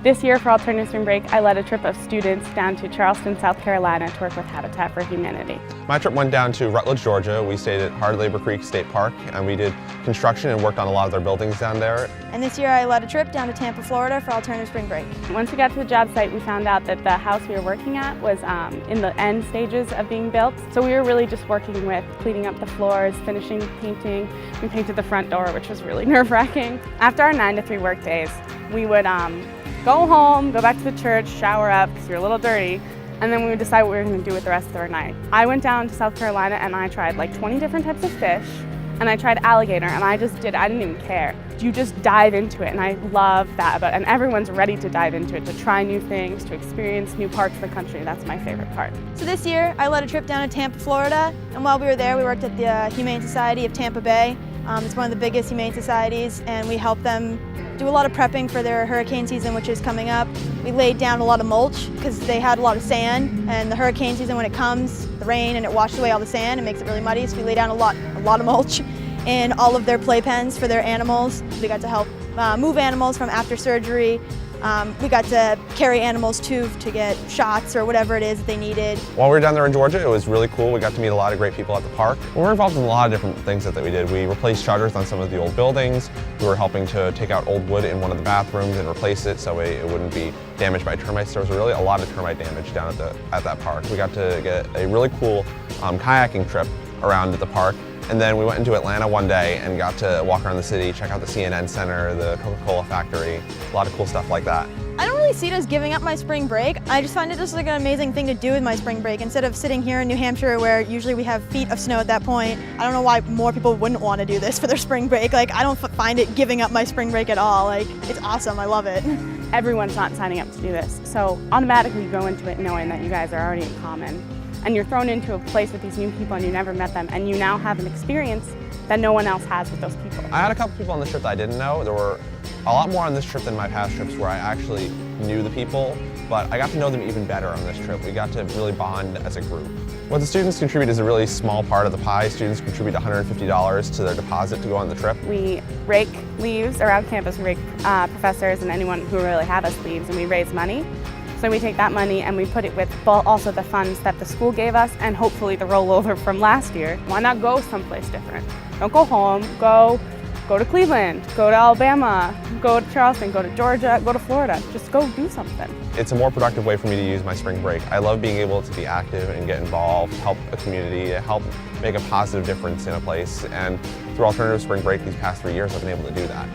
This year for Alternative Spring Break, I led a trip of students down to Charleston, South Carolina to work with Habitat for Humanity. My trip went down to Rutledge, Georgia. We stayed at Hard Labor Creek State Park and we did construction and worked on a lot of their buildings down there. And this year I led a trip down to Tampa, Florida for Alternative Spring Break. Once we got to the job site, we found out that the house we were working at was in the end stages of being built. So we were really just working with cleaning up the floors, finishing painting. We painted the front door, which was really nerve-wracking. After our 9 to 3 work days, we would go home, go back to the church, shower up because we were a little dirty, and then we would decide what we were going to do with the rest of our night. I went down to South Carolina and I tried like 20 different types of fish, and I tried alligator, and I didn't even care. You just dive into it, and I love that about it. And everyone's ready to dive into it, to try new things, to experience new parts of the country. That's my favorite part. So this year I led a trip down to Tampa, Florida, and while we were there we worked at the Humane Society of Tampa Bay. It's one of the biggest humane societies, and we help them do a lot of prepping for their hurricane season, which is coming up. We laid down a lot of mulch because they had a lot of sand, and the hurricane season, when it comes, the rain, and it washes away all the sand and makes it really muddy, so we lay down a lot of mulch in all of their playpens for their animals. We got to help move animals from after surgery. We got to carry animals too to get shots or whatever it is that they needed. While we were down there in Georgia, it was really cool. We got to meet a lot of great people at the park. We were involved in a lot of different things that we did. We replaced shutters on some of the old buildings. We were helping to take out old wood in one of the bathrooms and replace it so it wouldn't be damaged by termites. There was really a lot of termite damage down at that park. We got to get a really cool kayaking trip around at the park. And then we went into Atlanta one day and got to walk around the city, check out the CNN Center, the Coca-Cola factory, a lot of cool stuff like that. I don't really see it as giving up my spring break. I just find it just like an amazing thing to do with my spring break. Instead of sitting here in New Hampshire where usually we have feet of snow at that point, I don't know why more people wouldn't want to do this for their spring break. Like, I don't find it giving up my spring break at all. Like, it's awesome, I love it. Everyone's not signing up to do this, so automatically you go into it knowing that you guys are already in common. And you're thrown into a place with these new people and you never met them, and you now have an experience that no one else has with those people. I had a couple people on this trip that I didn't know. There were a lot more on this trip than my past trips where I actually knew the people, but I got to know them even better on this trip. We got to really bond as a group. What the students contribute is a really small part of the pie. Students contribute $150 to their deposit to go on the trip. We rake leaves around campus. We rake professors and anyone who really have us leaves, and we raise money. So we take that money and we put it with also the funds that the school gave us and hopefully the rollover from last year. Why not go someplace different? Don't go home, go to Cleveland, go to Alabama, go to Charleston, go to Georgia, go to Florida. Just go do something. It's a more productive way for me to use my spring break. I love being able to be active and get involved, help a community, help make a positive difference in a place. And through Alternative Spring Break these past 3 years, I've been able to do that.